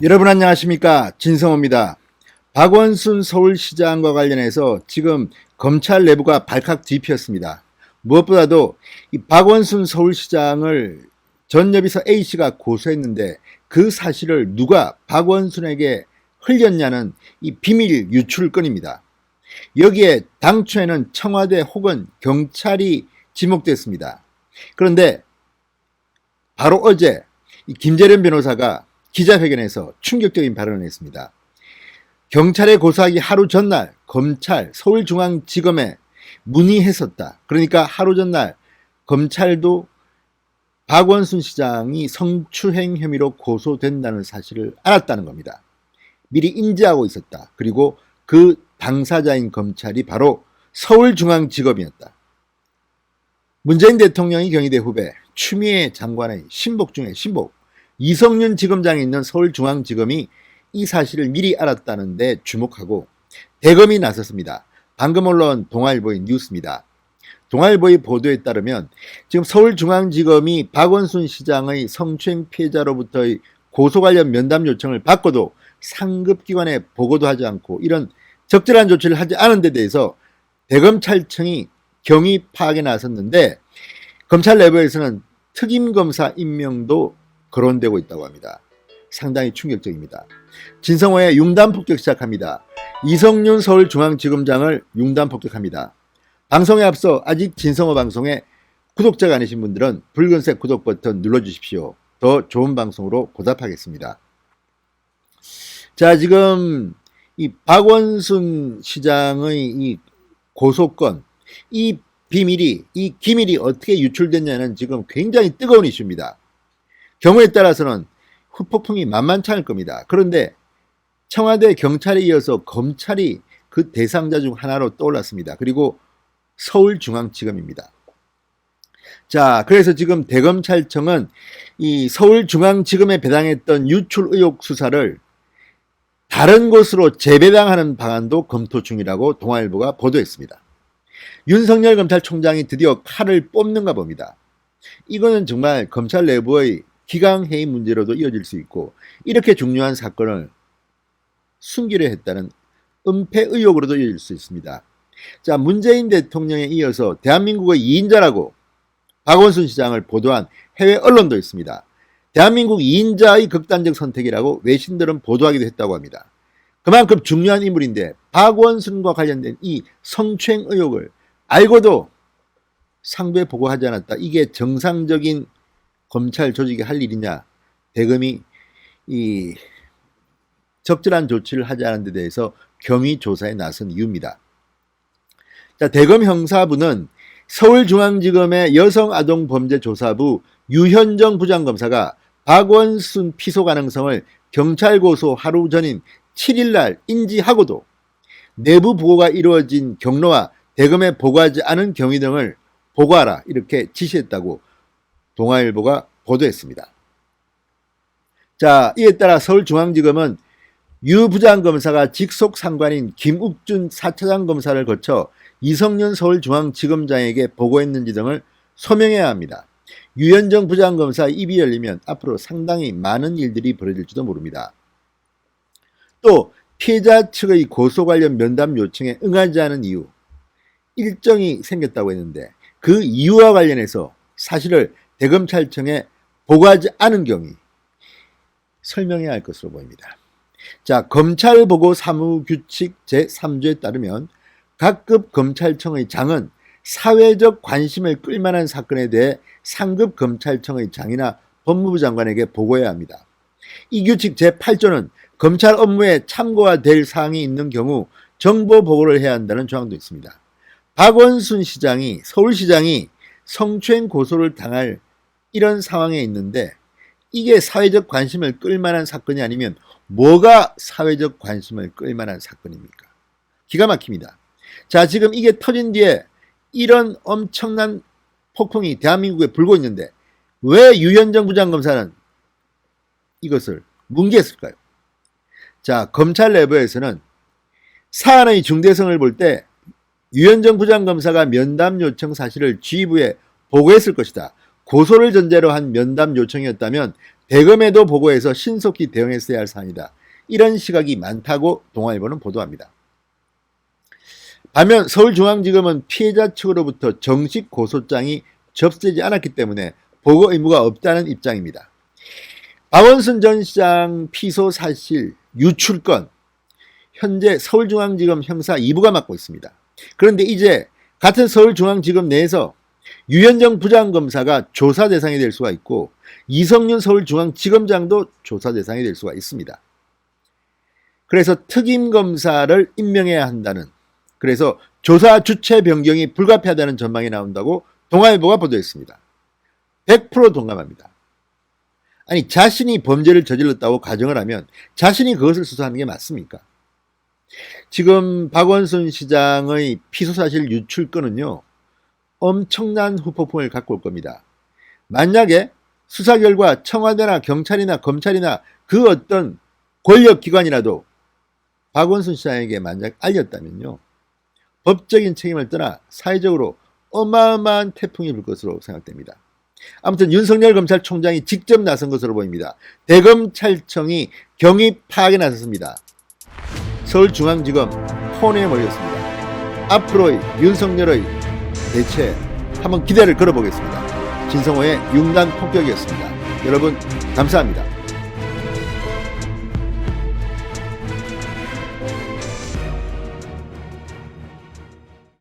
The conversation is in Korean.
여러분 안녕하십니까, 진성호입니다. 박원순 서울시장과 관련해서 지금 검찰 내부가 발칵 뒤피었습니다. 무엇보다도 이 박원순 서울시장을 전여비서 A씨가 고소했는데 그 사실을 누가 박원순에게 흘렸냐는 이 비밀 유출건입니다. 여기에 당초에는 청와대 혹은 경찰이 지목됐습니다. 그런데 바로 어제 이 김재련 변호사가 기자회견에서 충격적인 발언을 했습니다. 경찰에 고소하기 하루 전날 검찰 서울중앙지검에 문의했었다. 그러니까 하루 전날 검찰도 박원순 시장이 성추행 혐의로 고소된다는 사실을 알았다는 겁니다. 미리 인지하고 있었다. 그리고 그 당사자인 검찰이 바로 서울중앙지검이었다. 문재인 대통령이 경희대 후배, 추미애 장관의 신복 중에 신복, 이성윤 지검장에 있는 서울중앙지검이 이 사실을 미리 알았다는 데 주목하고 대검이 나섰습니다. 방금 올라온 동아일보의 뉴스입니다. 동아일보의 보도에 따르면 지금 서울중앙지검이 박원순 시장의 성추행 피해자로부터의 고소 관련 면담 요청을 받고도 상급기관에 보고도 하지 않고 이런 적절한 조치를 하지 않은 데 대해서 대검찰청이 경위 파악에 나섰는데 검찰 내부에서는 특임검사 임명도 거론되고 있다고 합니다. 상당히 충격적입니다. 진성호의 융단 폭격 시작합니다. 이성윤 서울중앙지검장을 융단 폭격합니다. 방송에 앞서 아직 진성호 방송에 구독자가 아니신 분들은 붉은색 구독 버튼 눌러주십시오. 더 좋은 방송으로 보답하겠습니다. 자, 지금 이 박원순 시장의 이 고소건, 이 비밀이, 이 기밀이 어떻게 유출됐냐는 지금 굉장히 뜨거운 이슈입니다. 경우에 따라서는 후폭풍이 만만치 않을 겁니다. 그런데 청와대 경찰에 이어서 검찰이 그 대상자 중 하나로 떠올랐습니다. 그리고 서울중앙지검입니다. 자, 그래서 지금 대검찰청은 이 서울중앙지검에 배당했던 유출 의혹 수사를 다른 곳으로 재배당하는 방안도 검토 중이라고 동아일보가 보도했습니다. 윤석열 검찰총장이 드디어 칼을 뽑는가 봅니다. 이거는 정말 검찰 내부의 기강해임 문제로도 이어질 수 있고 이렇게 중요한 사건을 숨기려 했다는 은폐 의혹으로도 이어질 수 있습니다. 자, 문재인 대통령에 이어서 대한민국의 2인자라고 박원순 시장을 보도한 해외 언론도 있습니다. 대한민국 2인자의 극단적 선택이라고 외신들은 보도하기도 했다고 합니다. 그만큼 중요한 인물인데 박원순과 관련된 이 성추행 의혹을 알고도 상부에 보고하지 않았다. 이게 정상적인 검찰 조직이 할 일이냐. 대검이 이 적절한 조치를 하지 않은 데 대해서 경위 조사에 나선 이유입니다. 자, 대검 형사부는 서울중앙지검의 여성아동범죄조사부 유현정 부장검사가 박원순 피소 가능성을 경찰 고소 하루 전인 7일날 인지하고도 내부 보고가 이루어진 경로와 대검에 보고하지 않은 경위 등을 보고하라 이렇게 지시했다고 동아일보가 보도했습니다. 자, 이에 따라 서울중앙지검은 유 부장검사가 직속 상관인 김욱준 4차장 검사를 거쳐 이성윤 서울중앙지검장에게 보고했는지 등을 소명해야 합니다. 유현정 부장검사 입이 열리면 앞으로 상당히 많은 일들이 벌어질지도 모릅니다. 또 피해자 측의 고소 관련 면담 요청에 응하지 않은 이유, 일정이 생겼다고 했는데 그 이유와 관련해서 사실을 대검찰청에 보고하지 않은 경위 설명해야 할 것으로 보입니다. 자, 검찰보고 사무규칙 제3조에 따르면 각급 검찰청의 장은 사회적 관심을 끌만한 사건에 대해 상급 검찰청의 장이나 법무부 장관에게 보고해야 합니다. 이 규칙 제8조는 검찰 업무에 참고가 될 사항이 있는 경우 정보 보고를 해야 한다는 조항도 있습니다. 박원순 시장이, 서울시장이 성추행 고소를 당할 이런 상황에 있는데 이게 사회적 관심을 끌만한 사건이 아니면 뭐가 사회적 관심을 끌만한 사건입니까? 기가 막힙니다. 자, 지금 이게 터진 뒤에 이런 엄청난 폭풍이 대한민국에 불고 있는데 왜 유현정 부장검사는 이것을 뭉개했을까요? 자, 검찰 내부에서는 사안의 중대성을 볼 때 유현정 부장검사가 면담 요청 사실을 지휘부에 보고했을 것이다. 고소를 전제로 한 면담 요청이었다면 대검에도 보고해서 신속히 대응했어야 할 사안이다. 이런 시각이 많다고 동아일보는 보도합니다. 반면 서울중앙지검은 피해자 측으로부터 정식 고소장이 접수되지 않았기 때문에 보고 의무가 없다는 입장입니다. 박원순 전 시장 피소 사실 유출건 현재 서울중앙지검 형사 2부가 맡고 있습니다. 그런데 이제 같은 서울중앙지검 내에서 유현정 부장검사가 조사 대상이 될 수가 있고 이성윤 서울중앙지검장도 조사 대상이 될 수가 있습니다. 그래서 특임검사를 임명해야 한다는, 그래서 조사 주체 변경이 불가피하다는 전망이 나온다고 동아일보가 보도했습니다. 100% 동감합니다. 아니, 자신이 범죄를 저질렀다고 가정을 하면 자신이 그것을 수사하는 게 맞습니까? 지금 박원순 시장의 피소사실 유출 건은요, 엄청난 후폭풍을 갖고 올 겁니다. 만약에 수사 결과 청와대나 경찰이나 검찰이나 그 어떤 권력기관이라도 박원순 시장에게 만약 알렸다면요, 법적인 책임을 떠나 사회적으로 어마어마한 태풍이 불 것으로 생각됩니다. 아무튼 윤석열 검찰총장이 직접 나선 것으로 보입니다. 대검찰청이 경위 파악에 나섰습니다. 서울중앙지검 혼에 몰렸습니다. 앞으로의 윤석열의 대체 한번 기대를 걸어보겠습니다. 진성호의 융단 폭격이었습니다. 여러분 감사합니다.